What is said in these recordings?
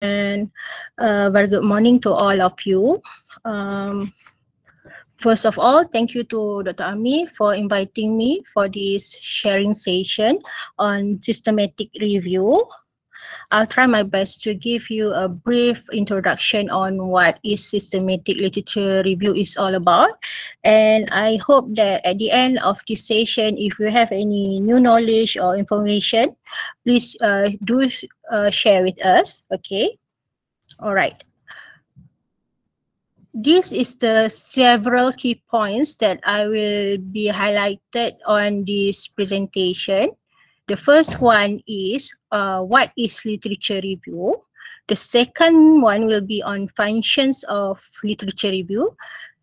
and very good morning to all of you. First of all, thank you to Dr. Ami for inviting me for this sharing session on systematic review. I'll try my best to give you a brief introduction on what is systematic literature review is all about. And I hope that at the end of this session, if you have any new knowledge or information, please do share with us. Okay. All right. This is the several key points that I will be highlighted on this presentation. The first one is what is literature review. The second one will be on functions of literature review.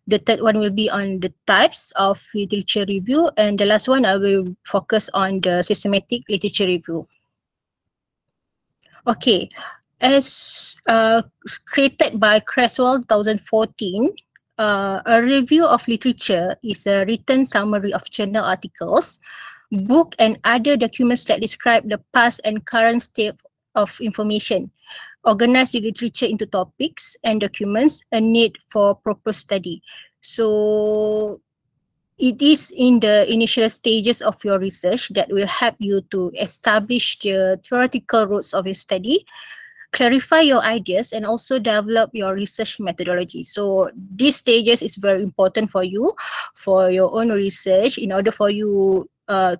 The third one will be on the types of literature review. And the last one, I will focus on the systematic literature review. Okay, as created by Creswell 2014, a review of literature is a written summary of journal articles, book and other documents that describe the past and current state of information, organize the literature into topics and documents, a need for proper study. So it is in the initial stages of your research that will help you to establish the theoretical roots of your study, clarify your ideas, and also develop your research methodology. So these stages is very important for you, for your own research, in order for you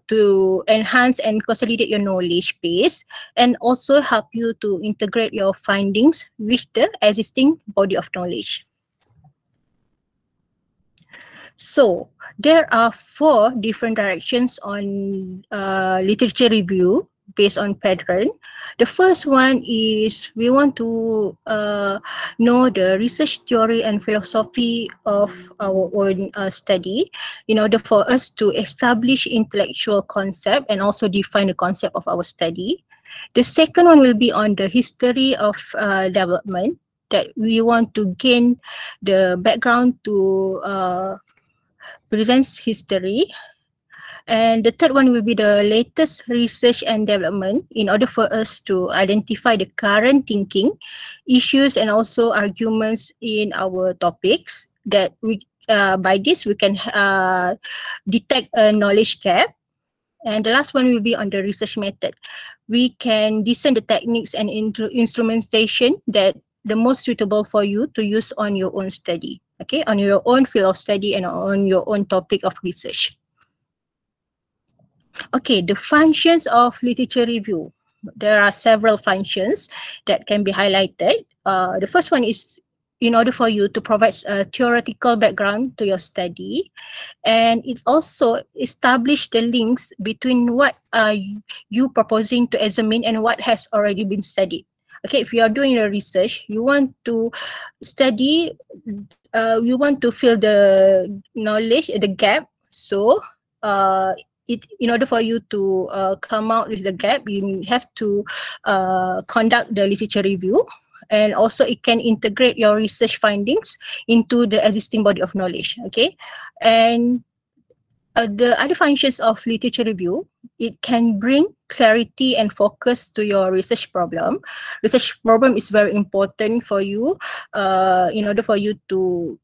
to enhance and consolidate your knowledge base, and also help you to integrate your findings with the existing body of knowledge. So there are 4 different directions on literature review based on pattern. The first one is we want to know the research theory and philosophy of our own study in order for us to establish intellectual concept and also define the concept of our study. The second one will be on the history of development, that we want to gain the background to presents history. And the third one will be the latest research and development in order for us to identify the current thinking, issues, and also arguments in our topics, that we by this we can detect a knowledge gap. And the last one will be on the research method. We can discern the techniques and instrumentation that the most suitable for you to use on your own study, okay, on your own field of study and on your own topic of research. Okay, the functions of literature review. There are several functions that can be highlighted. The first one is in order for you to provide a theoretical background to your study, and it also establish the links between what are you proposing to examine and what has already been studied. Okay, if you are doing the research, you want to study, you want to fill the knowledge, the gap. So in order for you to come out with the gap, you have to conduct the literature review. And also it can integrate your research findings into the existing body of knowledge, okay? And the other functions of literature review, it can bring clarity and focus to your research problem. Research problem is very important for you in order for you to,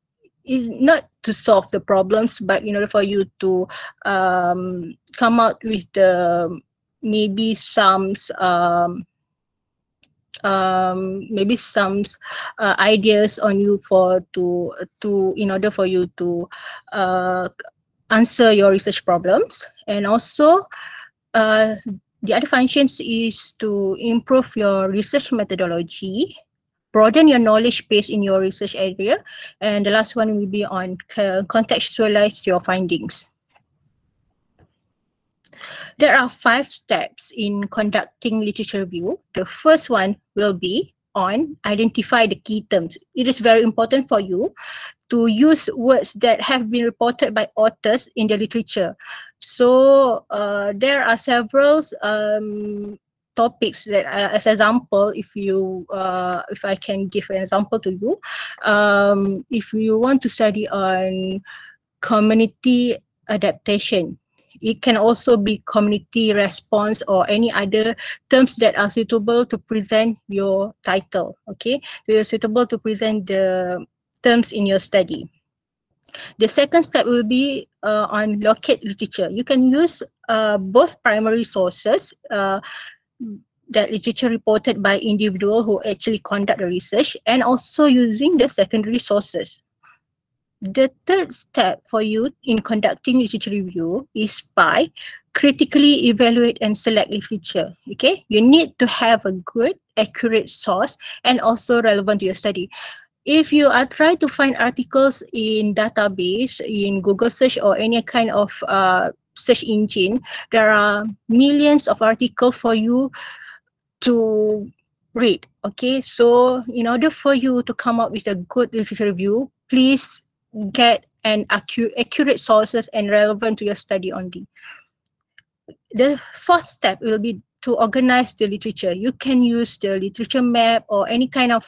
not to solve the problems, but in order for you to come out with the maybe some ideas on you for to in order for you to answer your research problems. And also the other functions is to improve your research methodology, broaden your knowledge base in your research area, and the last one will be on contextualize your findings. There are 5 steps in conducting literature review. The first one will be on identify the key terms. It is very important for you to use words that have been reported by authors in the literature. So there are several topics that, as example, if I can give an example to you, if you want to study on community adaptation, It can also be community response or any other terms that are suitable to present your title. Okay, they are suitable to present the terms in your study. The second step will be on locate literature. You can use both primary sources, that literature reported by individual who actually conduct the research, and also using the secondary sources. The third step for you in conducting literature review is by critically evaluate and select literature. Okay, you need to have a good, accurate source and also relevant to your study. If you are trying to find articles in database, in Google search or any kind of search engine, there are millions of articles for you to read. Okay, so in order for you to come up with a good literature review, please get an accurate sources and relevant to your study only. The fourth step will be to organize the literature. You can use the literature map or any kind of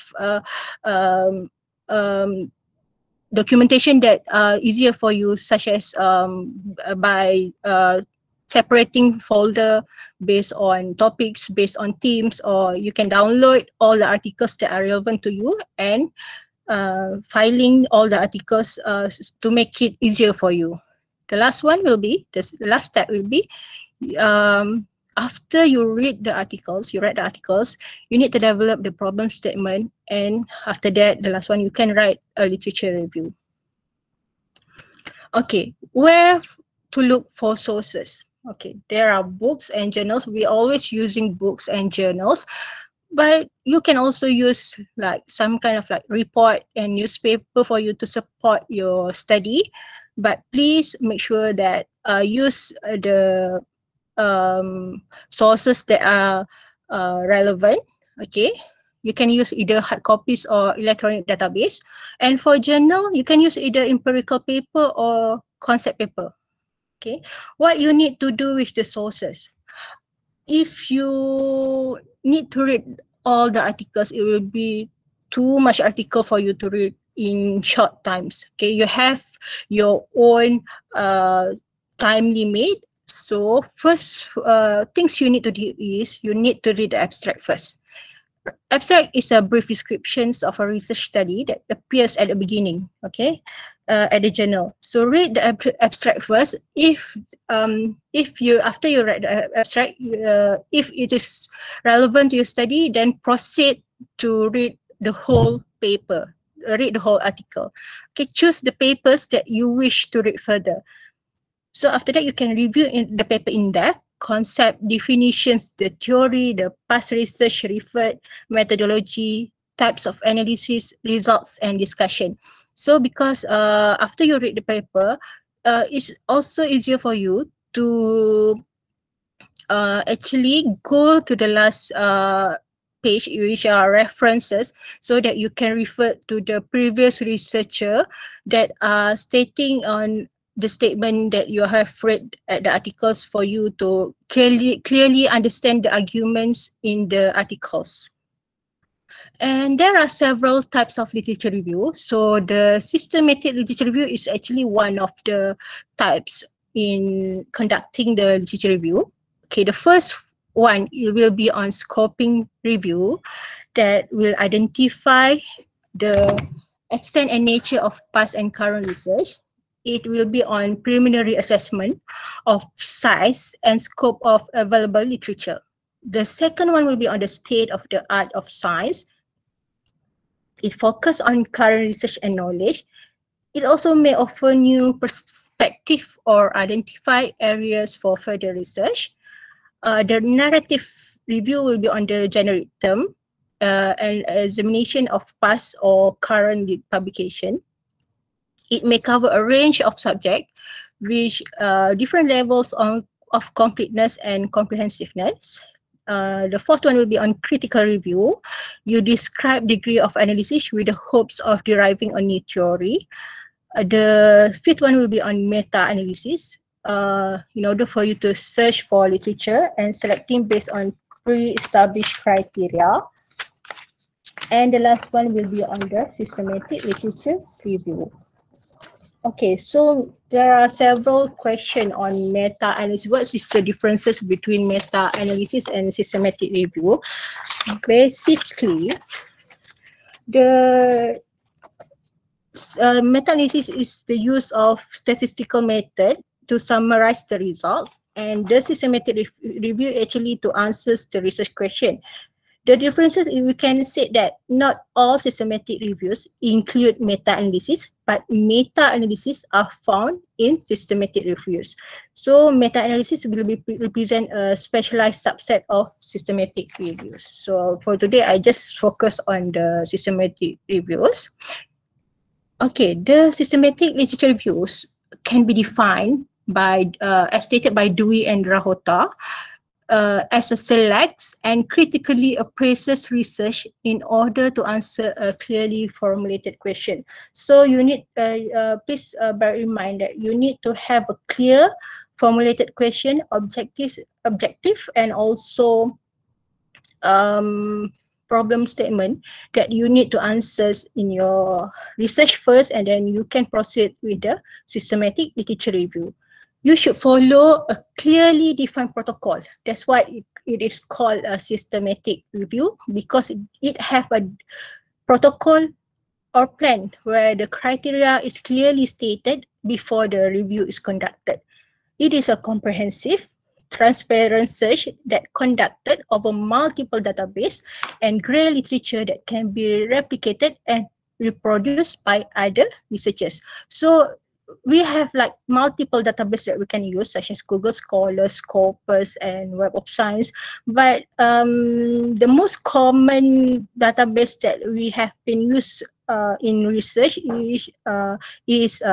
um, um, documentation that are easier for you, such as by separating folder based on topics, based on themes, or you can download all the articles that are relevant to you and filing all the articles to make it easier for you. The last one will be, the last step will be, after you read the articles, you need to develop the problem statement, and after that, the last one, you can write a literature review. Okay, where to look for sources? Okay, there are books and journals. We're always using books and journals, but you can also use like some kind of like report and newspaper for you to support your study. But please make sure that use the sources that are relevant. Okay, you can use either hard copies or electronic database. And for journal, you can use either empirical paper or concept paper. Okay, what you need to do with the sources. If you need to read all the articles, it will be too much article for you to read in short times. Okay, you have your own time limit. So first things you need to do is you need to read the abstract first. Abstract is a brief description of a research study that appears at the beginning, okay, at the journal. So read the abstract first. If you, after you read the abstract, if it is relevant to your study, then proceed to read the whole paper, read the whole article. Okay, choose the papers that you wish to read further. So after that, you can review the paper in depth, concept, definitions, the theory, the past research referred, methodology, types of analysis, results, and discussion. So because after you read the paper, it's also easier for you to actually go to the last page, which are references, so that you can refer to the previous researcher that are stating on the statement that you have read at the articles for you to clearly understand the arguments in the articles. And there are several types of literature review. So the systematic literature review is actually one of the types in conducting the literature review. Okay, the first one, it will be on scoping review that will identify the extent and nature of past and current research. It will be on preliminary assessment of size and scope of available literature. The second one will be on the state of the art of science. It focuses on current research and knowledge. It also may offer new perspective or identify areas for further research. The narrative review will be on the generic term and examination of past or current publication. It may cover a range of subjects with different levels of completeness and comprehensiveness. The fourth one will be on critical review. You describe degree of analysis with the hopes of deriving a new theory. The fifth one will be on meta-analysis. In order for you to search for literature and selecting based on pre-established criteria. And the last one will be on the systematic literature review. Okay, so there are several questions on meta-analysis. What is the differences between meta-analysis and systematic review? Basically, the meta-analysis is the use of statistical method to summarize the results, and the systematic review actually to answers the research question. The differences, we can say that not all systematic reviews include meta-analysis, but meta-analysis are found in systematic reviews. So meta-analysis will represent a specialized subset of systematic reviews. So for today, I just focus on the systematic reviews. Okay, the systematic literature reviews can be defined by, as stated by Dewey and Rahota, as a selects and critically appraises research in order to answer a clearly formulated question. So you need, please bear in mind that you need to have a clear formulated question, objective, and also problem statement that you need to answer in your research first, and then you can proceed with the systematic literature review. You should follow a clearly defined protocol. That's why it is called a systematic review, because it have a protocol or plan where the criteria is clearly stated before the review is conducted. It is a comprehensive, transparent search that conducted over multiple database and grey literature that can be replicated and reproduced by other researchers. So we have like multiple database that we can use, such as Google Scholar, Scopus, and Web of Science. But the most common database that we have been used in research is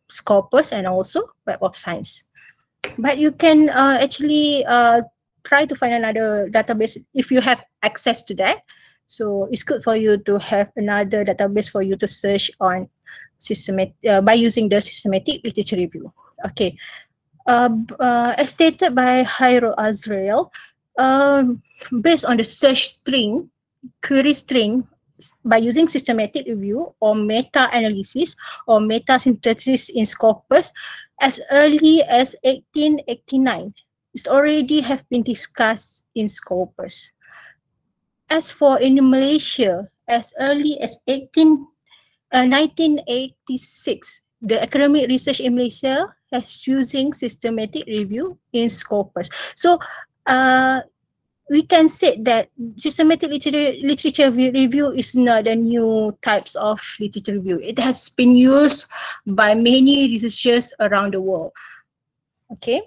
Scopus and also Web of Science. But you can actually try to find another database if you have access to that. So it's good for you to have another database for you to search on by using the systematic literature review. Okay. As stated by Jairo Azrael, based on the search string, query string, by using systematic review or meta-analysis or meta-synthesis in Scopus as early as 1889. It's already have been discussed in Scopus. As for in Malaysia, as early as 1986, the academic research in Malaysia has using systematic review in Scopus. So we can say that systematic literature review is not a new types of literature review. It has been used by many researchers around the world. Okay.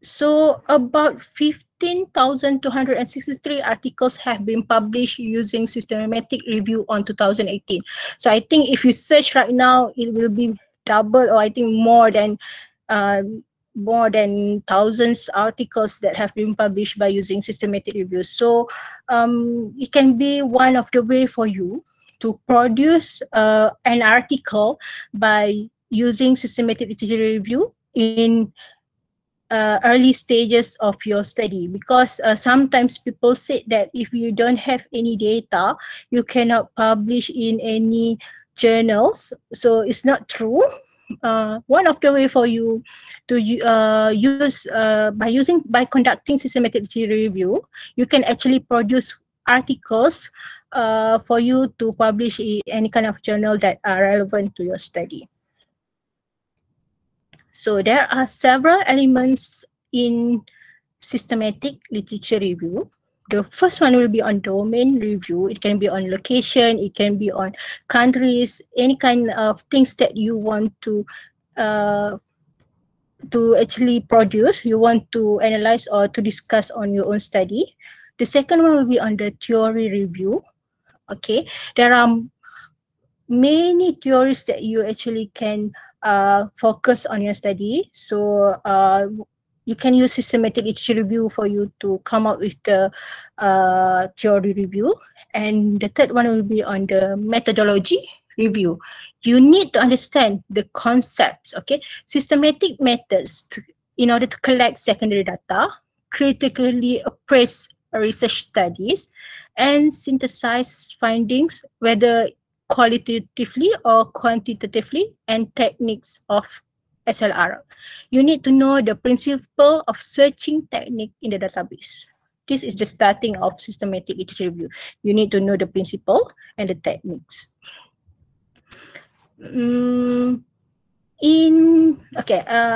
So about 15,263 articles have been published using systematic review on 2018. So I think if you search right now, it will be double, or I think more than thousands articles that have been published by using systematic review. So it can be one of the way for you to produce an article by using systematic literature review in early stages of your study, because sometimes people say that if you don't have any data, you cannot publish in any journals. So it's not true. One of the way for you to use by conducting systematic literature review, you can actually produce articles for you to publish in any kind of journal that are relevant to your study. So there are several elements in systematic literature review. The first one will be on domain review. It can be on location, it can be on countries, any kind of things that you want to actually produce, you want to analyze or to discuss on your own study. The second one will be on the theory review. Okay, there are many theories that you actually can focus on your study. So you can use systematic literature review for you to come up with the theory review. And the third one will be on the methodology review. You need to understand the concepts, okay? Systematic methods in order to collect secondary data, critically appraise research studies, and synthesize findings, whether qualitatively or quantitatively, and techniques of SLR. You need to know the principle of searching technique in the database. This is the starting of systematic literature review. You need to know the principle and the techniques.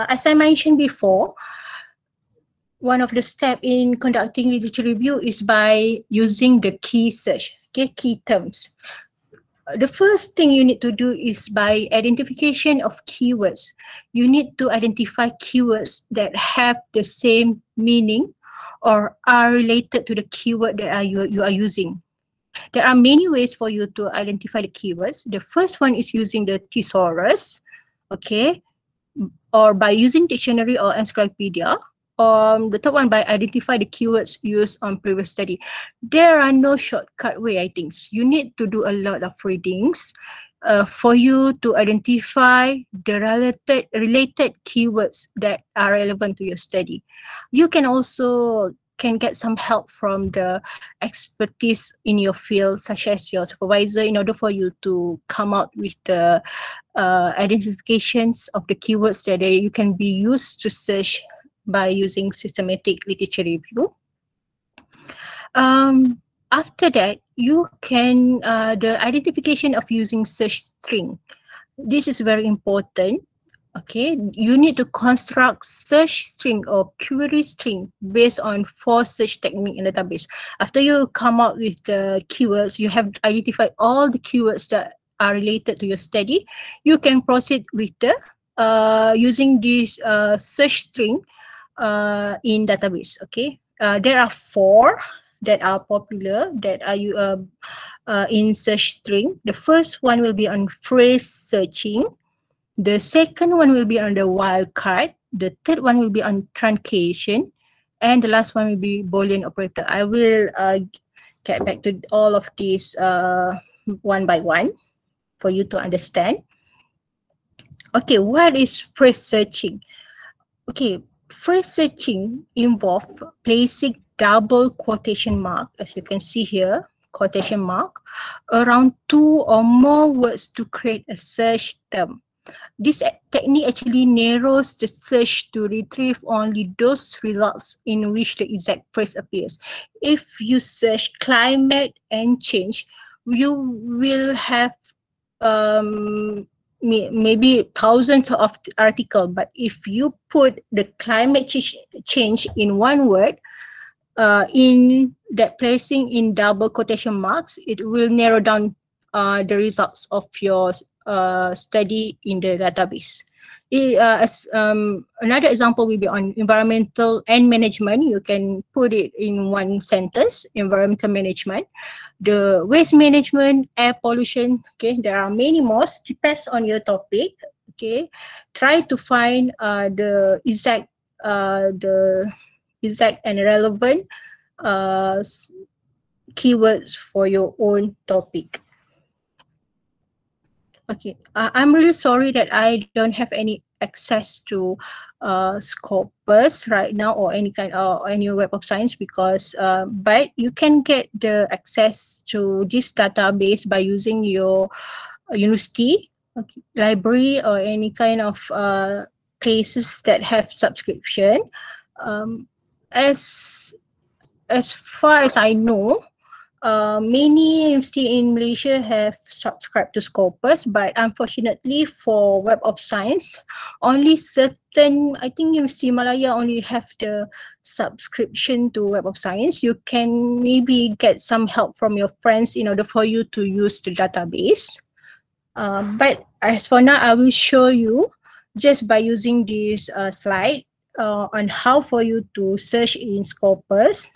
As I mentioned before, one of the steps in conducting literature review is by using the key search, key terms. The first thing you need to do is by identification of keywords. You need to identify keywords that have the same meaning or are related to the keyword that you are using. There are many ways for you to identify the keywords. The first one is using the thesaurus, okay, or by using dictionary or encyclopedia. The third one, by identify the keywords used on previous study. There are no shortcut way, I think. You need to do a lot of readings for you to identify the related keywords that are relevant to your study. You can also get some help from the expertise in your field, such as your supervisor, in order for you to come out with the identifications of the keywords that you can be used to search by using systematic literature review. After that, you can, the identification of using search string. This is very important. Okay, you need to construct search string or query string based on 4 search technique in the database. After you come up with the keywords, you have identified all the keywords that are related to your study. You can proceed with the using this search string in database. Okay, there are 4 that are popular that are in search string. The first one will be on phrase searching. The second one will be on the wildcard. The third one will be on truncation. And the last one will be Boolean operator. I will get back to all of these one by one for you to understand. Okay, what is phrase searching? Okay, phrase searching involves placing double quotation mark, as you can see here, quotation mark, around 2 or more words to create a search term. This technique actually narrows the search to retrieve only those results in which the exact phrase appears. If you search climate and change, you will have maybe thousands of articles, but if you put the climate change in one word, in that placing in double quotation marks, it will narrow down the results of your study in the database. Another example will be on environmental and management. You can put it in one sentence: environmental management, the waste management, air pollution. Okay, there are many more. Depends on your topic. Okay, try to find the exact and relevant keywords for your own topic. Okay, I'm really sorry that I don't have any access to Scopus right now, or any kind or any Web of Science, because but you can get the access to this database by using your university, library, or any kind of places that have subscription. As far as I know, many university in Malaysia have subscribed to Scopus, but unfortunately for Web of Science, only certain, I think University Malaya only have the subscription to Web of Science. You can maybe get some help from your friends in order for you to use the database. But as for now, I will show you just by using this slide on how for you to search in Scopus.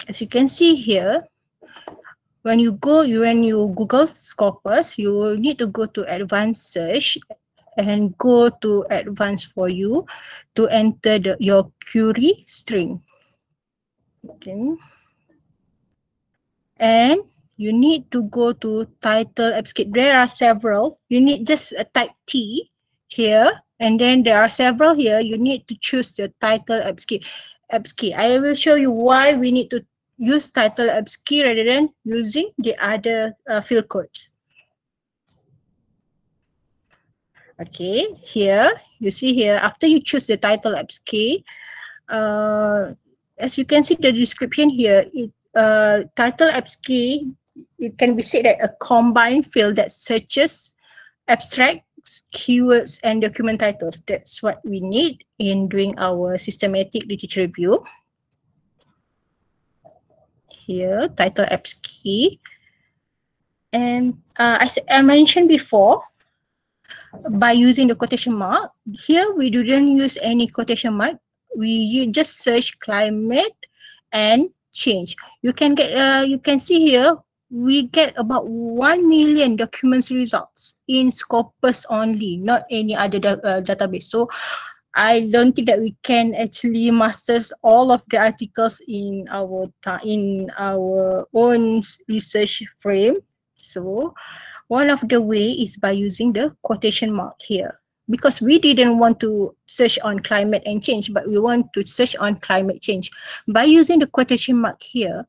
As you can see here, when you Google Scopus, you will need to go to advanced search and go to advanced for you to enter your query string. Okay. And you need to go to title abstract. There are several. You need just type T here, and then there are several here. You need to choose the title abstract. I will show you why we need to use title abs key rather than using the other field codes. Okay, here you see here after you choose the title abs key, as you can see the description here, title abs key, it can be said that a combined field that searches abstracts, keywords, and document titles. That's what we need in doing our systematic literature review. Here, title abs key. And as I mentioned before, by using the quotation mark, here we didn't use any quotation mark. We just search climate and change. You can see here we get about 1 million documents results in Scopus only, not any other database. So I don't think that we can actually master all of the articles in our own research frame. So one of the way is by using the quotation mark here, because we didn't want to search on climate and change, but we want to search on climate change. By using the quotation mark here,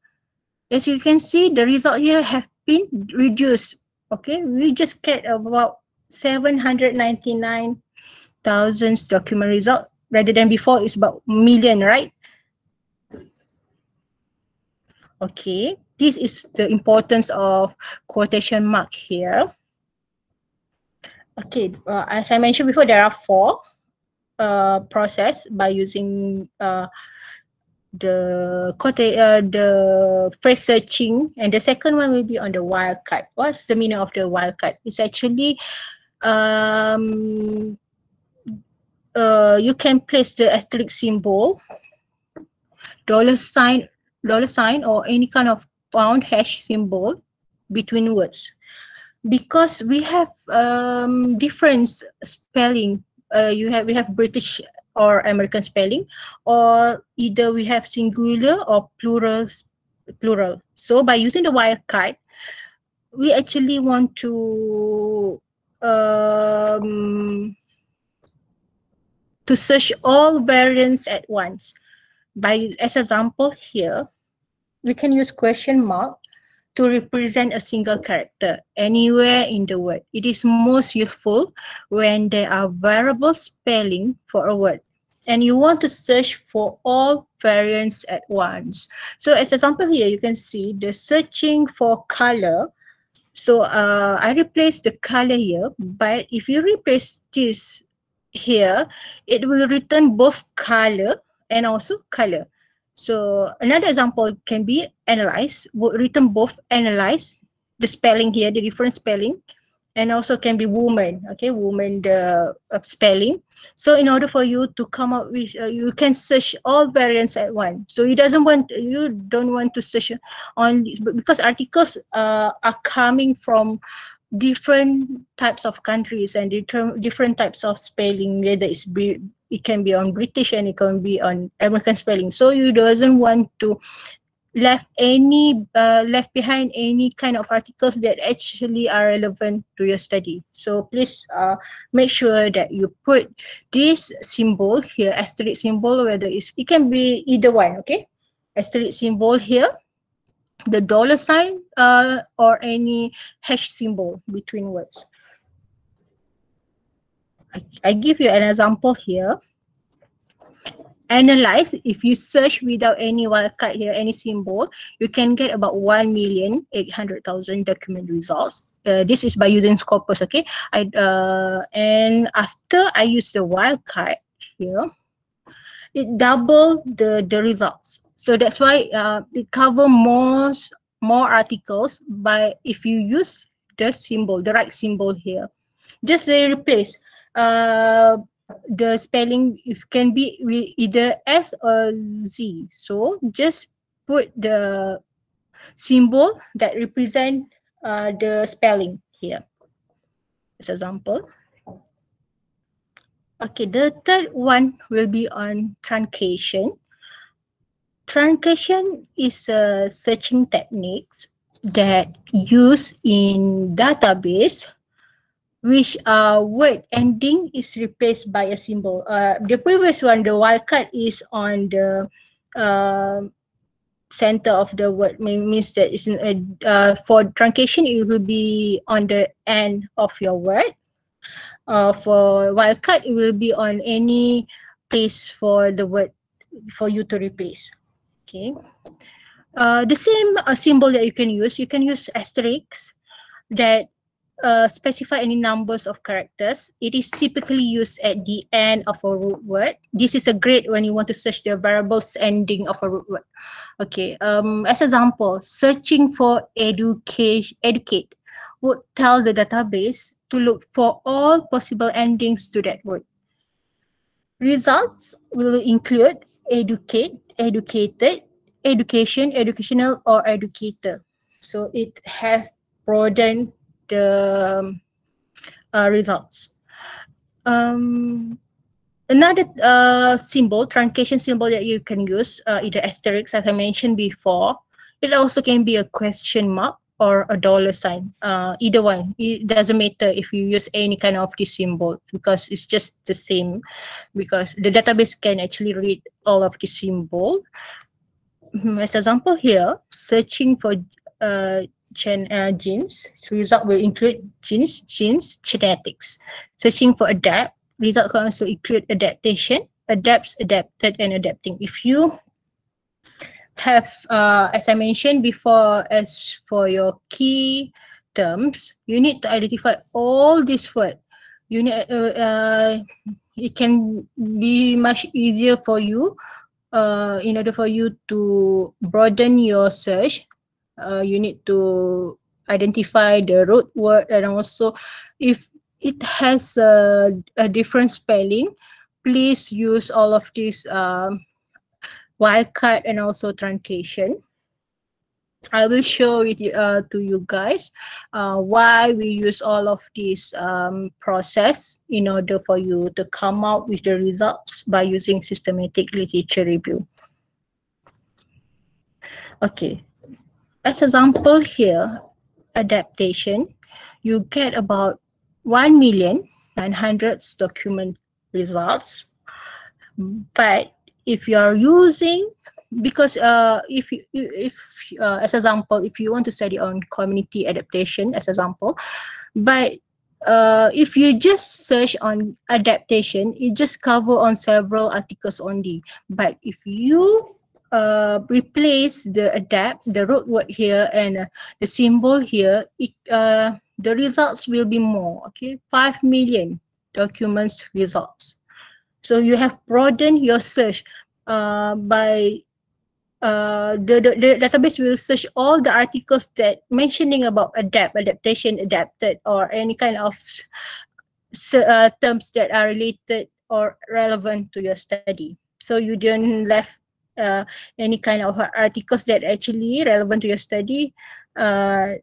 as you can see, the result here have been reduced. Okay, we just get about 799,000 document result rather than before it's about million, right? Okay, this is the importance of quotation mark here. Okay, as I mentioned before, there are 4 process by using the phrase searching, and the second one will be on the wildcard. What's the meaning of the wildcard? It's actually you can place the asterisk symbol, $sign, or any kind of pound hash symbol between words, because we have different spelling. We have British or American spelling, or either we have singular or plural. So by using the wildcard, we actually want to search all variants at once. As example here, we can use question mark to represent a single character anywhere in the word. It is most useful when there are variable spelling for a word and you want to search for all variants at once. So as example here, you can see the searching for color. So I replaced the color here, but if you replace this here, it will return both color and also color. So another example can be analyze, would return both analyze, the spelling here, the different spelling, and also can be woman, okay, woman, the spelling. So in order for you to come up with, you can search all variants at once. So you don't want to search on, because articles are coming from different types of countries and different types of spelling, whether it can be on British and it can be on American spelling. So you doesn't want to left behind any kind of articles that actually are relevant to your study. So please make sure that you put this symbol here, asterisk symbol, whether it can be either one, okay? Asterisk symbol here, the $sign or any hash symbol between words. I give you an example here. Analyze, if you search without any wildcard here, any symbol, you can get about 1,800,000 document results. This is by using Scopus, okay? And after I use the wildcard here, it double the results. So that's why it cover more articles by if you use the symbol, the right symbol here. Just replace the spelling, it can be either S or Z. So just put the symbol that represent the spelling here. As example. Okay, the third one will be on truncation. Truncation is a searching techniques that used in database which word ending is replaced by a symbol. The previous one, the wildcard, is on the center of the word means that it's for truncation it will be on the end of your word. For wildcard it will be on any place for the word for you to replace. Okay. The same symbol that you can use asterisk that specify any numbers of characters. It is typically used at the end of a root word. This is a great when you want to search the variables ending of a root word. Okay, as example, searching for educate would tell the database to look for all possible endings to that word. Results will include educate, educated, education, educational, or educator. So it has broadened the results. Um, Another symbol, truncation symbol that you can use, either asterisk, as I mentioned before. It also can be a question mark or a dollar sign. Either one. It doesn't matter if you use any kind of this symbol because it's just the same. Because the database can actually read all of the symbol. As example here, searching for genes, result will include genes, genetics. Searching for adapt, result can also include adaptation, adapts, adapted, and adapting. If you have, as I mentioned before, as for your key terms, you need to identify all these words. You need, it can be much easier for you in order for you to broaden your search. You need to identify the root word, and also if it has a different spelling, please use all of these wildcard and also truncation. I will show it to you guys why we use all of this process in order for you to come out with the results by using systematic literature review. Okay, as example here, adaptation, you get about 1,900,000 document results. But if you are using, because if as example, if you want to study on community adaptation as example, but if you just search on adaptation, it just cover on several articles only. But if you replace the adapt, the root word here and the symbol here, the results will be more. Okay, 5 million documents results. So you have broadened your search by the database will search all the articles that mentioning about adaptation, adapted, or any kind of terms that are related or relevant to your study. So you don't left any kind of articles that actually relevant to your study. And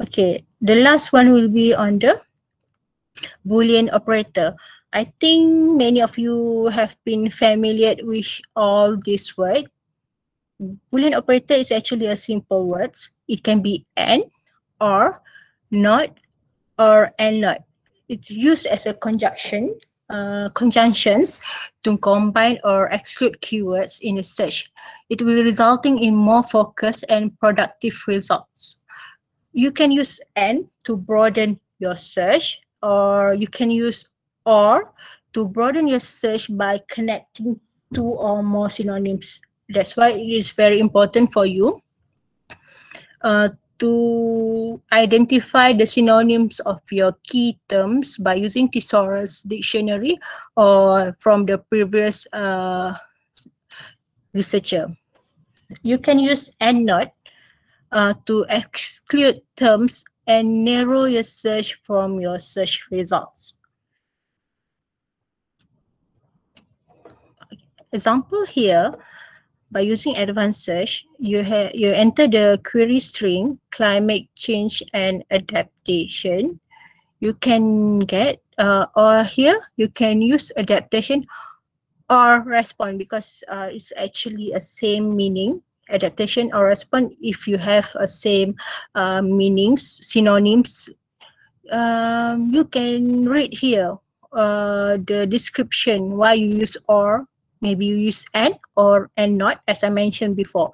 okay, the last one will be on the Boolean operator. I think many of you have been familiar with all these words. Boolean operator is actually a simple word. It can be and, or, not, or and not. It's used as a conjunctions to combine or exclude keywords in a search. It will resulting in more focused and productive results. You can use and to broaden your search, or you can use or to broaden your search by connecting two or more synonyms. That's why it is very important for you to identify the synonyms of your key terms by using thesaurus dictionary or from the previous researcher. You can use and not to exclude terms and narrow your search from your search results. Example here, by using advanced search, you enter the query string climate change and adaptation. You can get or here you can use adaptation or respond because it's actually a same meaning. Adaptation or respond, if you have a same meanings, synonyms, you can read here the description why you use or, Maybe you use and or and not, as I mentioned before.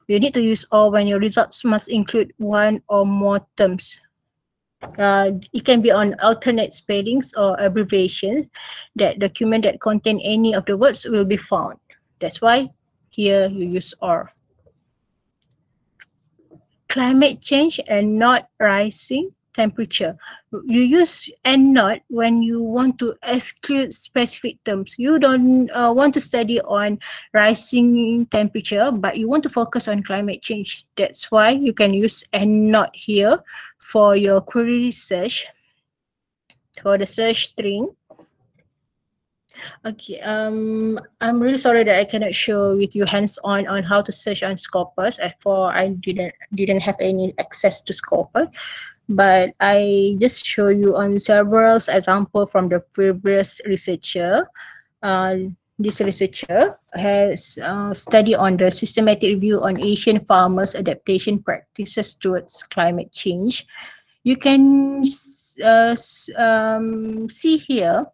You need to use or when your results must include one or more terms. It can be on alternate spellings or abbreviations. That document that contain any of the words will be found. That's why here you use or. Climate change and not rising temperature. You use and not when you want to exclude specific terms. You don't want to study on rising temperature, but you want to focus on climate change. That's why you can use and not here for your query search, for the search string. Okay, I'm really sorry that I cannot show with you hands-on on how to search on Scopus, as for I didn't have any access to Scopus, but I just show you on several example from the previous researcher. This researcher has studied on the systematic review on Asian farmers' adaptation practices towards climate change. You can see here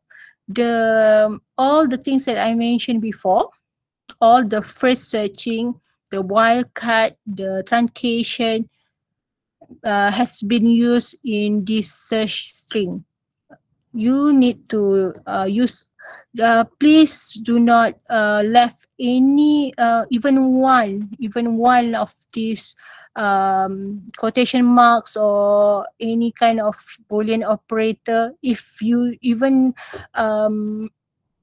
the all the things that I mentioned before, all the phrase searching, the wildcard, the truncation has been used in this search string. You need to use. Please do not left any even one of these quotation marks or any kind of Boolean operator. If you even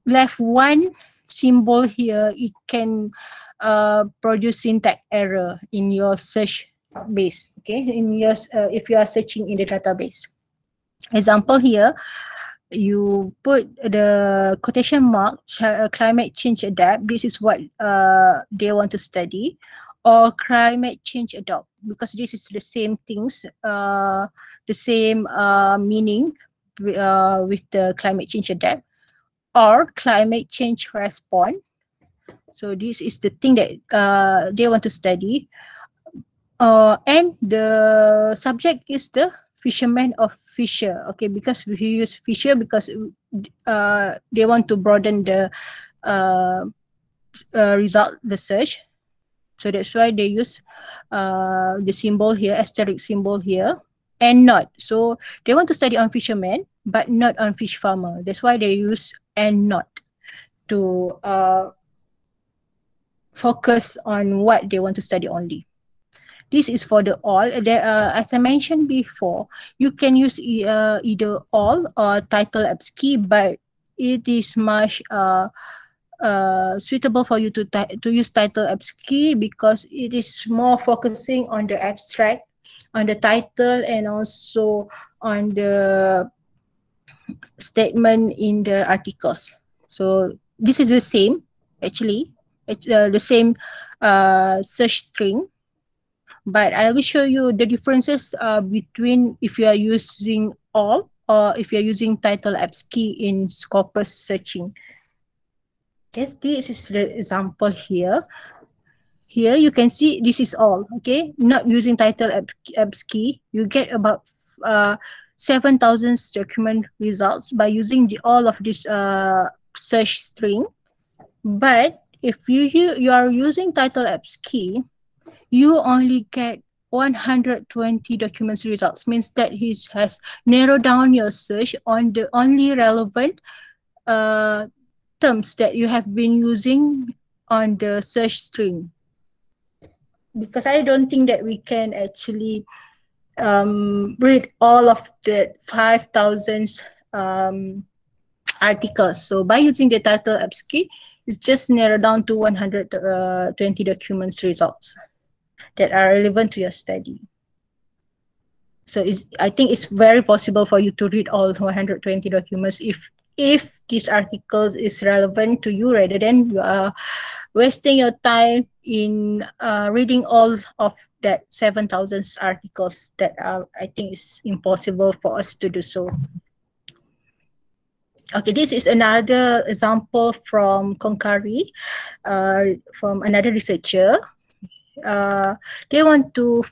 left one symbol here, it can produce syntax error in your search base. Okay, in your if you are searching in the database. Example here, you put the quotation mark climate change adapt. This is what they want to study, or climate change adopt, because this is the same things, the same meaning with the climate change adapt, or climate change respond. So this is the thing that they want to study. And the subject is the fisherman of fisher. Okay, because we use fisher because they want to broaden the result, the search. So that's why they use the symbol here, asterisk symbol here, and not. So they want to study on fisherman, but not on fish farmer. That's why they use and not to focus on what they want to study only. This is for the all. As I mentioned before, you can use either all or title abs key, but it is much suitable for you to use title abs key because it is more focusing on the abstract, on the title, and also on the statement in the articles. So this is the same, actually, the same search string, but I will show you the differences between if you are using all or if you're using title abs key in Scopus searching. Yes, this is the example here. Here you can see this is all, okay? Not using title abs key, you get about 7,000 document results by using all of this search string. But if you are using title abs key, you only get 120 documents results. Means that he has narrowed down your search on the only relevant terms that you have been using on the search string. Because I don't think that we can actually read all of the 5,000 articles. So by using the title abs key, it's just narrowed down to 120 documents results that are relevant to your study. So I think it's very possible for you to read all 120 documents if this articles is relevant to you, rather than you are wasting your time in reading all of that 7,000 articles that are, I think it's impossible for us to do so. Okay, this is another example from Konkari, from another researcher. They want to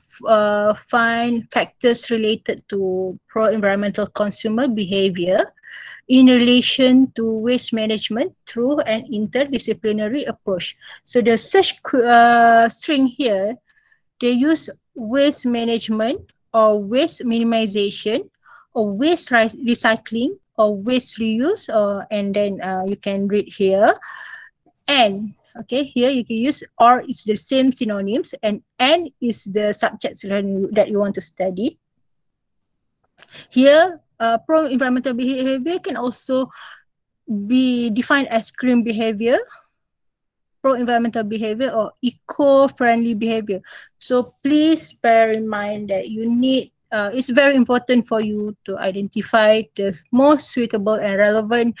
find factors related to pro-environmental consumer behavior in relation to waste management through an interdisciplinary approach. So the search string here, they use waste management or waste minimization or waste recycling or waste reuse, and then you can read here. And okay, here you can use or it's the same synonyms, and is the subject that you want to study. Here, pro-environmental behavior can also be defined as green behavior, pro-environmental behavior, or eco-friendly behavior. So please bear in mind that you need, it's very important for you to identify the most suitable and relevant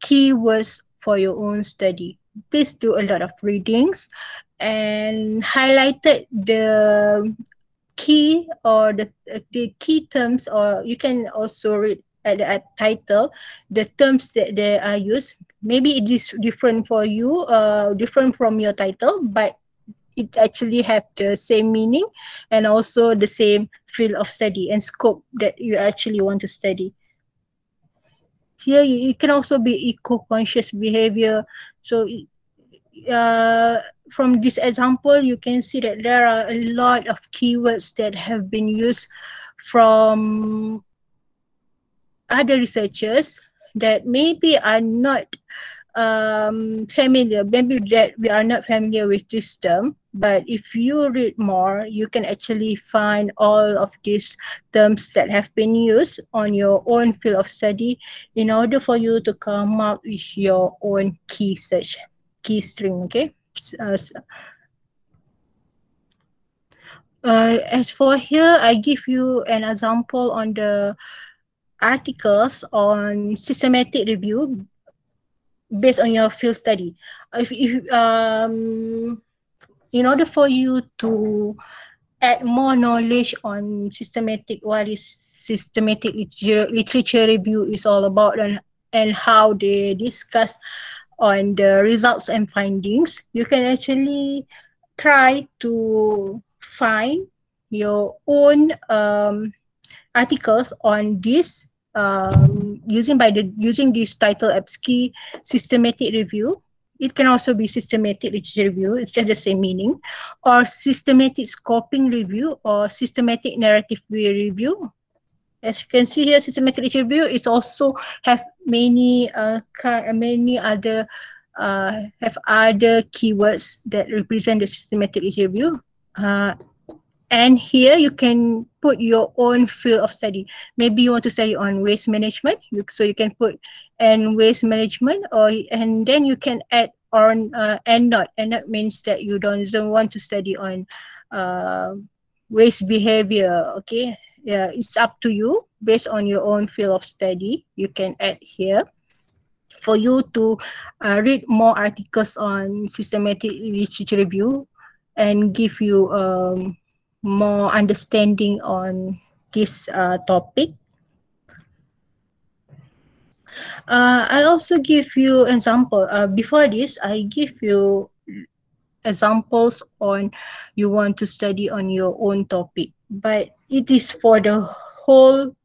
keywords for your own study. Please do a lot of readings and highlighted the key or the key terms, or you can also read at the title the terms that they are used. Maybe it is different for you, different from your title, but it actually have the same meaning and also the same field of study and scope that you actually want to study. Here it can also be eco-conscious behavior. So from this example, you can see that there are a lot of keywords that have been used from other researchers that maybe are not familiar, maybe that we are not familiar with this term, but if you read more, you can actually find all of these terms that have been used on your own field of study in order for you to come up with your own key search, key string, okay? As for here, I give you an example on the articles on systematic review based on your field study. If in order for you to add more knowledge on systematic, what is systematic literature review is all about, and how they discuss on the results and findings, you can actually try to find your own articles on this using this title EBSCI systematic review. It can also be systematic literature review, it's just the same meaning, or systematic scoping review or systematic narrative review. As you can see here, systematic literature review is also have many other have other keywords that represent the systematic literature review. And here you can put your own field of study. Maybe you want to study on waste management, so you can put and waste management, and then you can add on and not. And that means that you don't want to study on waste behavior. Okay, yeah, it's up to you based on your own field of study. You can add here for you to read more articles on systematic literature review and give you more understanding on this topic. I also give you example. Before this, I give you examples on you want to study on your own topic, but it is for the whole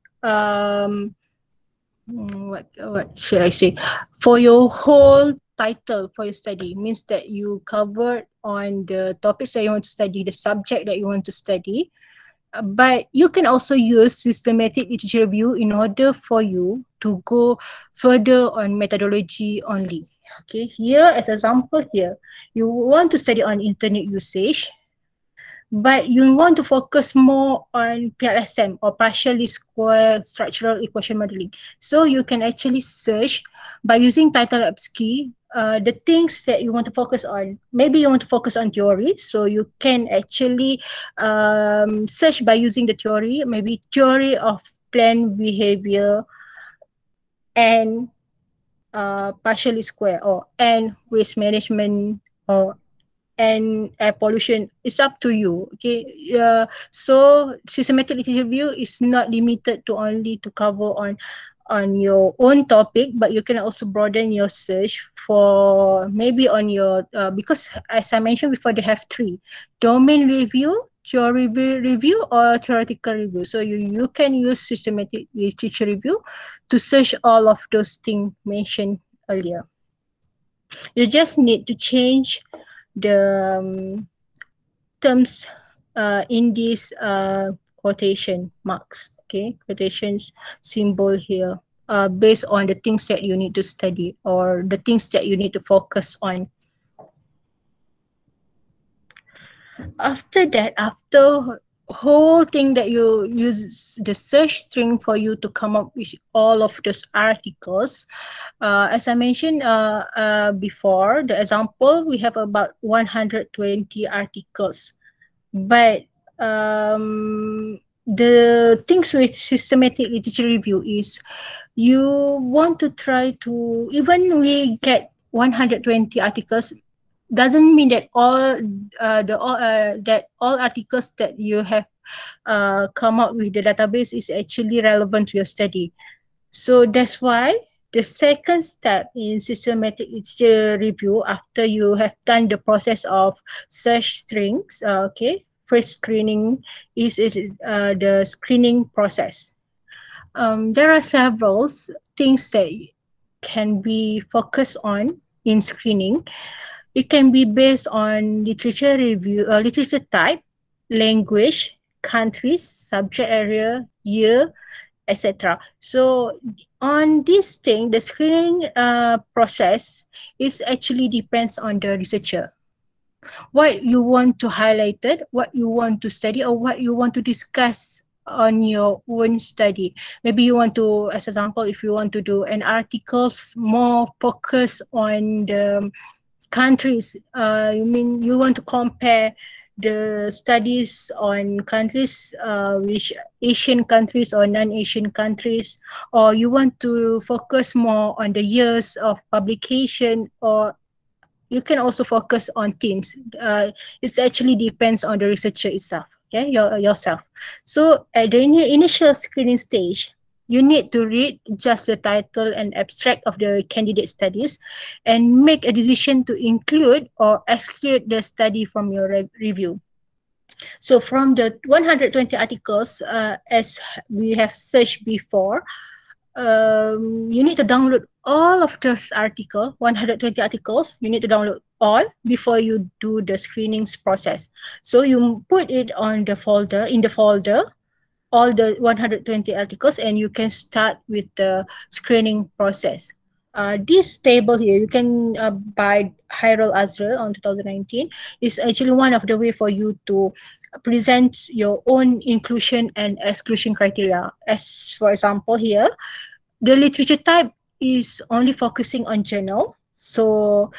what should I say, for your whole title for your study, means that you covered on the topics that you want to study, the subject that you want to study. But you can also use systematic literature review in order for you to go further on methodology only. Okay, here as example here, you want to study on internet usage, but you want to focus more on PLSM or partially square structural equation modeling. So you can actually search by using title EBSCI the things that you want to focus on. Maybe you want to focus on theory, so you can actually search by using the theory, maybe theory of plant behavior and partially square, or and waste management, or and air pollution. It's up to you. Okay, so systematic literature review is not limited to only to cover on your own topic, but you can also broaden your search for maybe on your because as I mentioned before, they have three: domain review, theory review or theoretical review. So you can use systematic literature review to search all of those things mentioned earlier. You just need to change the terms in this quotation marks, okay, quotations symbol here, based on the things that you need to study or the things that you need to focus on. After that, after whole thing that you use the search string for you to come up with all of those articles, as I mentioned before, the example, we have about 120 articles. But the things with systematic literature review is you want to try to, even we get 120 articles, doesn't mean that all articles that you have come up with the database is actually relevant to your study. So that's why the second step in systematic literature review, after you have done the process of search strings, okay, first screening is the screening process. There are several things that can be focused on in screening. It can be based on literature review, literature type, language, countries, subject area, year, etc. So on this thing, the screening process is actually depends on the researcher. What you want to highlight it, what you want to study, or what you want to discuss on your own study. Maybe you want to, as example, if you want to do an articles more focus on the countries, you mean you want to compare the studies on countries, which Asian countries or non-Asian countries, or you want to focus more on the years of publication, or you can also focus on themes. It actually depends on the researcher itself, okay, yourself. So at the initial screening stage, you need to read just the title and abstract of the candidate studies and make a decision to include or exclude the study from your review. So from the 120 articles, as we have searched before, you need to download all of those articles, 120 articles. You need to download all before you do the screenings process. So you put it on the folder, in the folder, all the 120 articles, and you can start with the screening process. This table here, you can buy Hyrule Azrael on 2019, is actually one of the way for you to present your own inclusion and exclusion criteria. As for example here, the literature type is only focusing on journal. So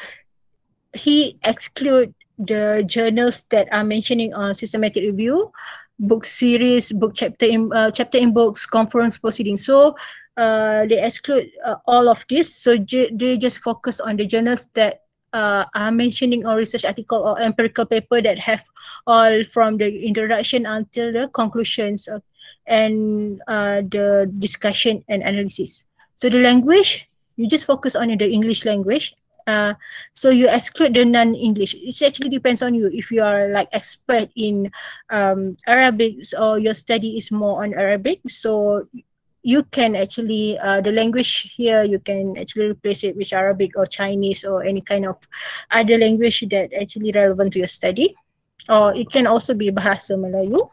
he exclude the journals that are mentioning on systematic review, book series, book chapter in books, conference proceedings. So they exclude all of this. So they just focus on the journals that are mentioning or research article or empirical paper that have all from the introduction until the conclusions and the discussion and analysis. So the language, you just focus on the English language. So you exclude the non-English. It actually depends on you. If you are like expert in Arabic, or your study is more on Arabic, so you can actually, the language here, you can actually replace it with Arabic or Chinese or any kind of other language that actually relevant to your study. Or it can also be Bahasa Melayu.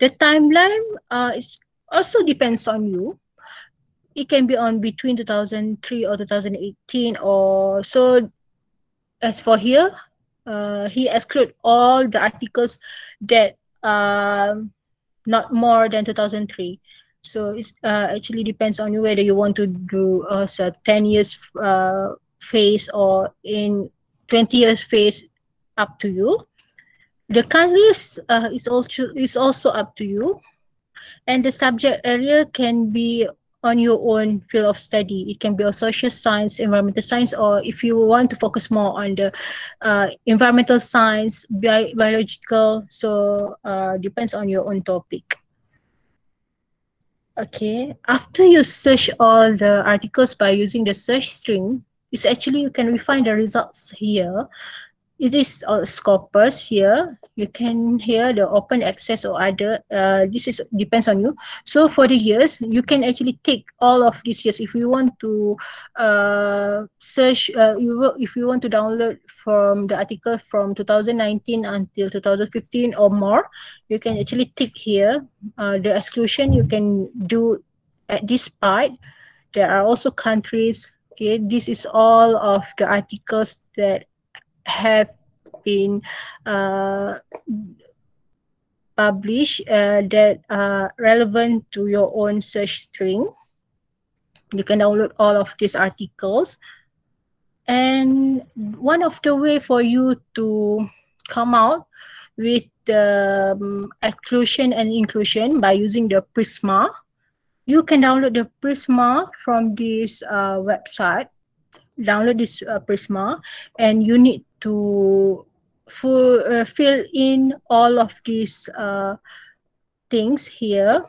The timeline is also depends on you. It can be on between 2003 or 2018, or so. As for here, he exclude all the articles that not more than 2003. So it actually depends on you whether you want to do a 10 years phase or in 20 years phase, up to you. The countries is also up to you. And the subject area can be on your own field of study. It can be a social science, environmental science, or if you want to focus more on the environmental science, biological, so depends on your own topic. Okay, after you search all the articles by using the search string, it's actually you can refine the results here. it is Scopus here. You can hear the open access or other. This is depends on you. So for the years, you can actually take all of these years. If you want to search, if you want to download from the article from 2019 until 2015 or more, you can actually tick here. The exclusion you can do at this part. There are also countries. Okay, this is all of the articles that have been uh, published that are relevant to your own search string. You can download all of these articles. And one of the way for you to come out with the exclusion and inclusion by using the Prisma. You can download the Prisma from this website. Download this Prisma, and you need to fill in all of these things here.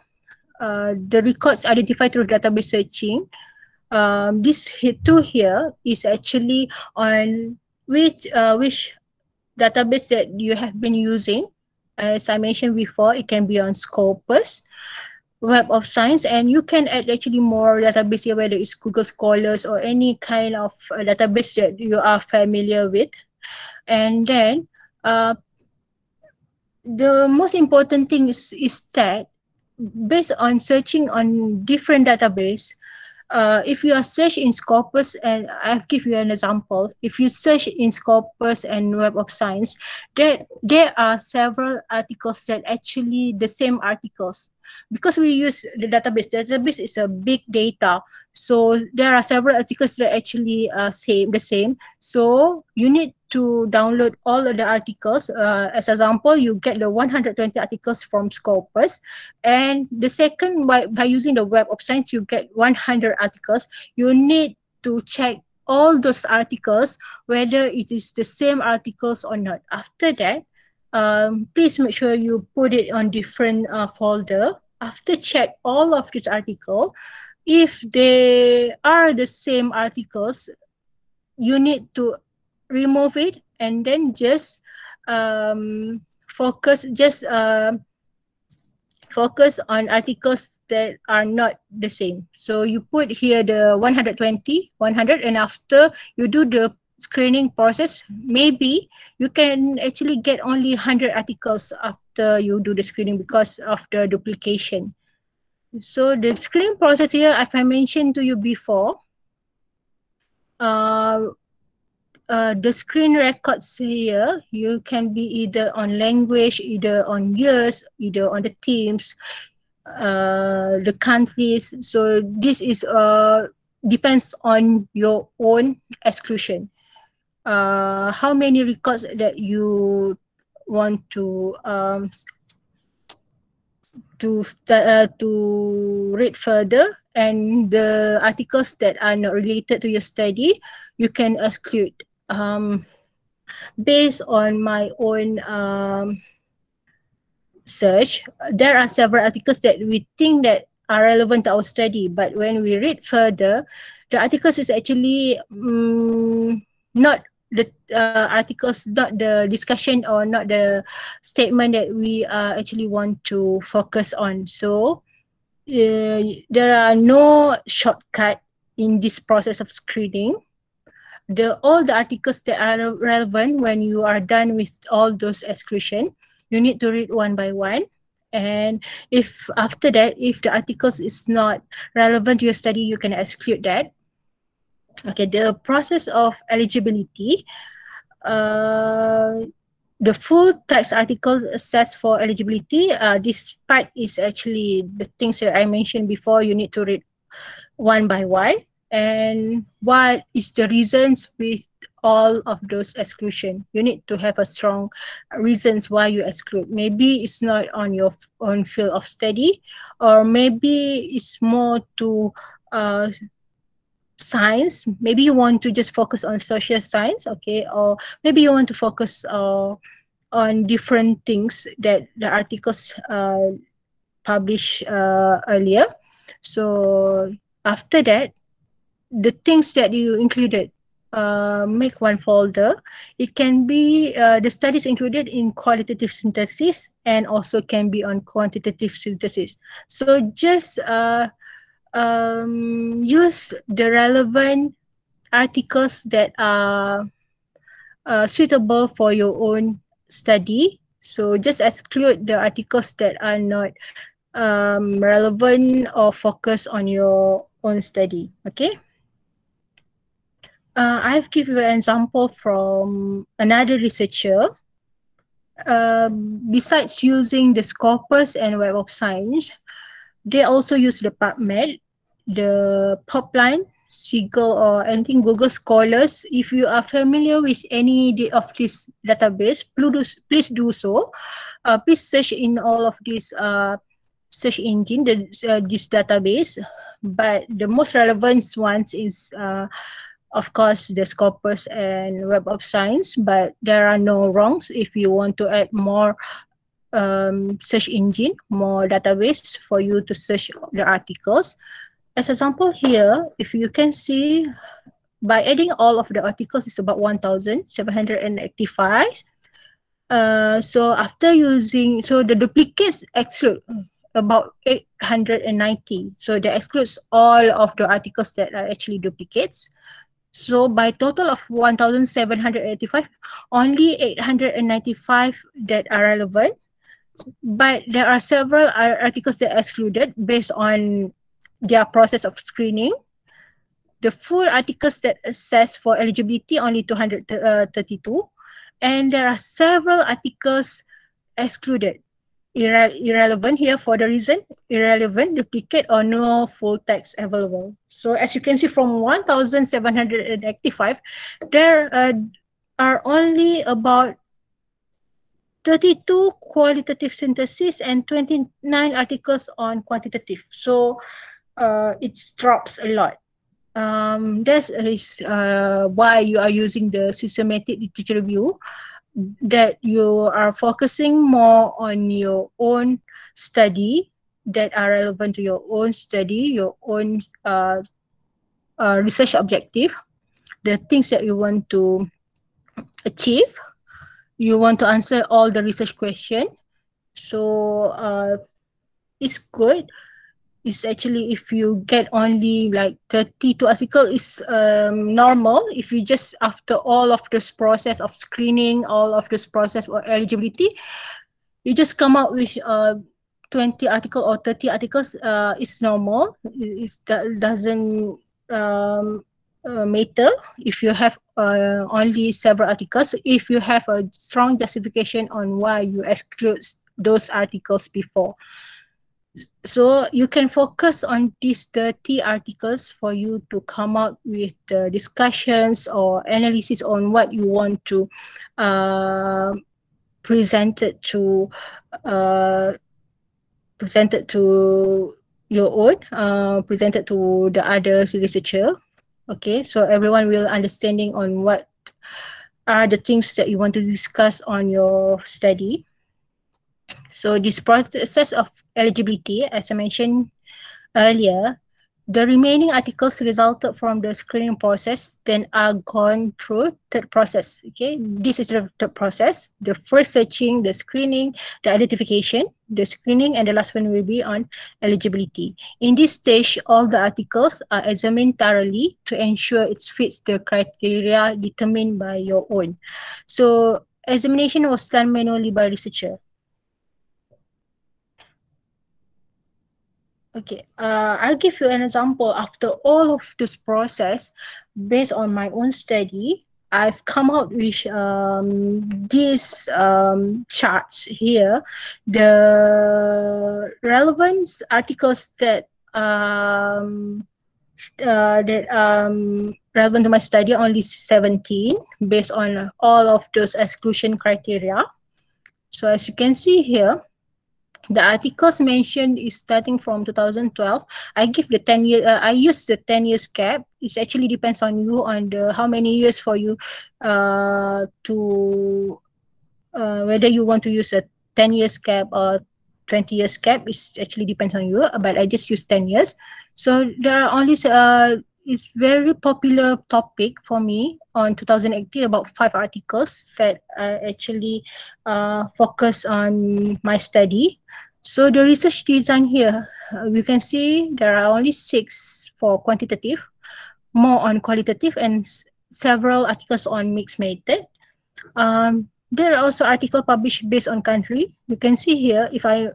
The records identified through database searching. This two here is actually on which database that you have been using. As I mentioned before, it can be on Scopus, Web of Science, and you can add actually more database here, whether it's Google Scholars or any kind of database that you are familiar with. And then the most important thing is that based on searching on different database, if you are search in Scopus, and I'll give you an example. If you search in Scopus and Web of Science, there are several articles that actually the same articles. Because we use the database is a big data. So there are several articles that actually the same. So you need to download all of the articles. As example, you get the 120 articles from Scopus. And the second, by using the Web of Science, you get 100 articles. You need to check all those articles, whether it is the same articles or not. After that, please make sure you put it on different folder. After check all of these articles, if they are the same articles, you need to remove it and then just focus on articles that are not the same. So you put here the 100, and after you do the screening process, maybe you can actually get only 100 articles after you do the screening because of the duplication. So the screening process here, as I mentioned to you before, the screen records here, you can be either on language, either on years, either on the teams, the countries. So this is depends on your own exclusion. How many records that you want to read further, and the articles that are not related to your study, you can exclude. Based on my own search, there are several articles that we think that are relevant to our study, but when we read further, the articles is actually not the articles, not the discussion or not the statement that we actually want to focus on. So there are no shortcut in this process of screening. All the articles that are relevant, when you are done with all those exclusion, you need to read one by one. And if after that, if the articles is not relevant to your study, you can exclude that. Okay, the process of eligibility. The full text article sets for eligibility. This part is actually the things that I mentioned before. You need to read one by one. And what is the reasons with all of those exclusion? You need to have a strong reasons why you exclude. Maybe it's not on your own field of study, or maybe it's more to science. Maybe you want to just focus on social science, okay, or maybe you want to focus on different things that the articles published earlier. So after that, the things that you included, make one folder. It can be the studies included in qualitative synthesis and also can be on quantitative synthesis. So just use the relevant articles that are suitable for your own study. So just exclude the articles that are not relevant or focus on your own study. Okay. I've given you an example from another researcher. Besides using the Scopus and Web of Science, they also use the PubMed, the Popline, Seagull, or anything Google Scholars. If you are familiar with any of this database, please do so. Please search in all of these search engine, this database. But the most relevant ones is of course the Scopus and Web of Science, but there are no wrongs if you want to add more search engine, more database for you to search the articles. As example here, if you can see, by adding all of the articles is about 1,785. So after using, so the duplicates exclude about 890. So that excludes all of the articles that are actually duplicates. So by total of 1,785, only 895 that are relevant. But there are several articles that are excluded based on their process of screening. The full articles that assess for eligibility only 232, and there are several articles excluded. Irrelevant here for the reason irrelevant, duplicate, or no full text available. So as you can see from 1,785, there are only about 32 qualitative synthesis and 29 articles on quantitative. So it drops a lot. That is why you are using the systematic literature review, that you are focusing more on your own study that are relevant to your own study, your own research objective, the things that you want to achieve. You want to answer all the research question. So it's good. It's actually, if you get only like 32 articles, is normal. If you just, after all of this process of screening, all of this process of eligibility, you just come out with 20 articles or 30 articles, it's normal. It doesn't matter if you have only several articles, if you have a strong justification on why you exclude those articles before. So you can focus on these 30 articles for you to come out with discussions or analysis on what you want to present it to your own, presented to the other researcher. Okay, so everyone will understanding on what are the things that you want to discuss on your study. So this process of eligibility, as I mentioned earlier, the remaining articles resulted from the screening process then are gone through third process. Okay, this is the third process. The first searching, the screening, the identification, the screening, and the last one will be on eligibility. In this stage, all the articles are examined thoroughly to ensure it fits the criteria determined by your own. So examination was done manually by researcher. Okay, I'll give you an example. After all of this process, based on my own study, I've come out with these charts here. The relevance articles that relevant to my study, only 17, based on all of those exclusion criteria. So as you can see here, the articles mentioned is starting from 2012. I give the 10 year. I use the 10 years cap. It actually depends on you, on the how many years for you to whether you want to use a 10 years cap or 20 years cap. It actually depends on you. But I just use 10 years. So there are only it's very popular topic for me. on 2018 about 5 articles that actually focus on my study. So the research design here, we can see there are only 6 for quantitative, more on qualitative, and several articles on mixed method. There are also articles published based on country. You can see here, if I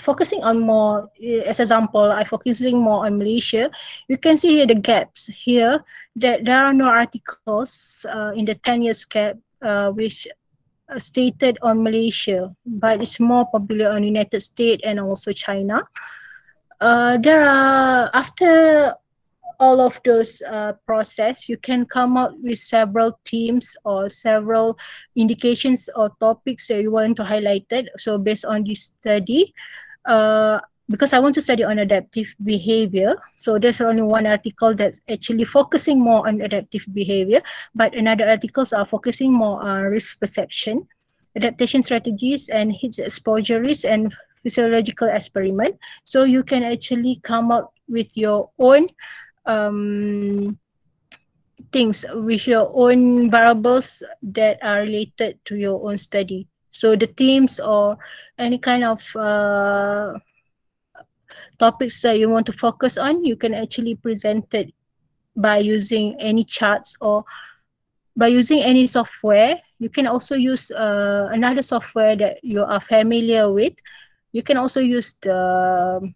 focusing on more, as example, I focusing more on Malaysia, you can see here the gaps here, that there are no articles in the 10 years gap which stated on Malaysia, but it's more popular on United States and also China. There are, after all of those process, you can come out with several themes or several indications or topics that you want to highlight it. So based on this study, because I want to study on adaptive behavior, so there's only one article that's actually focusing more on adaptive behavior, but another articles are focusing more on risk perception, adaptation strategies, and heat exposure risk, and physiological experiment. So you can actually come up with your own things, with your own variables that are related to your own study. So the themes or any kind of topics that you want to focus on, you can actually present it by using any charts or by using any software. You can also use another software that you are familiar with. You can also use the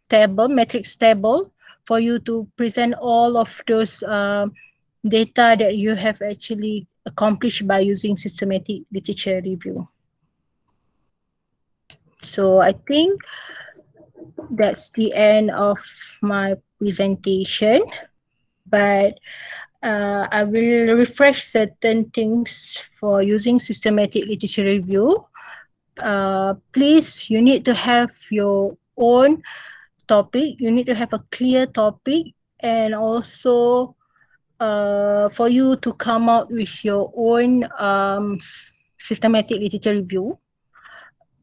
table, matrix table, for you to present all of those data that you have actually accomplished by using systematic literature review. So I think that's the end of my presentation, but I will refresh certain things for using systematic literature review. Please, you need to have your own topic. You need to have a clear topic, and also for you to come out with your own systematic literature review.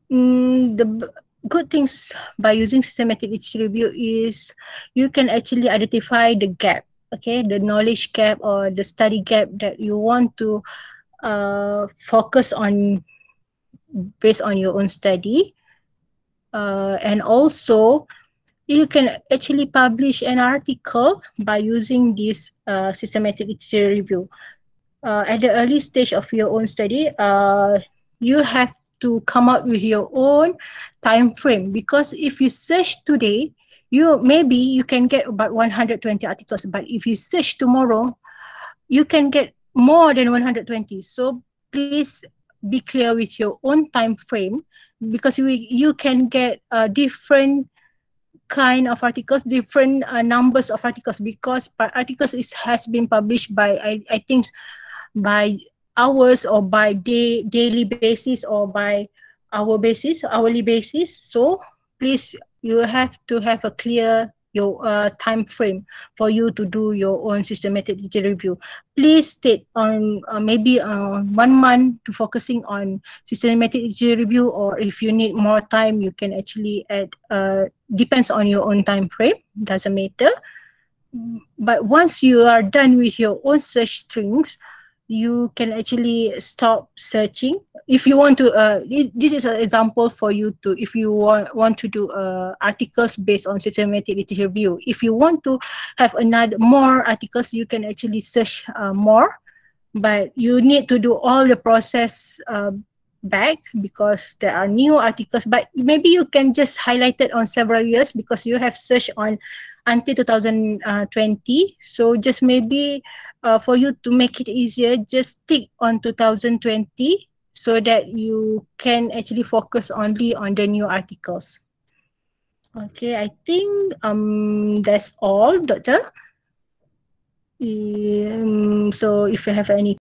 The good things by using systematic literature review is you can actually identify the gap, okay, the knowledge gap or the study gap that you want to focus on based on your own study. And also, you can actually publish an article by using this systematic literature review. At the early stage of your own study, you have to come up with your own time frame, because if you search today, you can get about 120 articles, but if you search tomorrow, you can get more than 120. So please be clear with your own time frame, because you can get different kind of articles, different numbers of articles, because articles has been published by I think by hours or by daily basis or by hourly basis. So please, you have to have a clear your time frame for you to do your own systematic literature review. Please state on maybe 1 month to focusing on systematic literature review, or if you need more time, you can actually add, depends on your own time frame, doesn't matter. But once you are done with your own search strings, you can actually stop searching. If you want to, this is an example for you to, if you want to do articles based on systematic literature review. If you want to have more articles, you can actually search more, but you need to do all the process back, because there are new articles. But maybe you can just highlight it on several years, because you have searched on until 2020. So just maybe for you to make it easier, just stick on 2020, so that you can actually focus only on the new articles. Okay, I think that's all, Doctor. So if you have any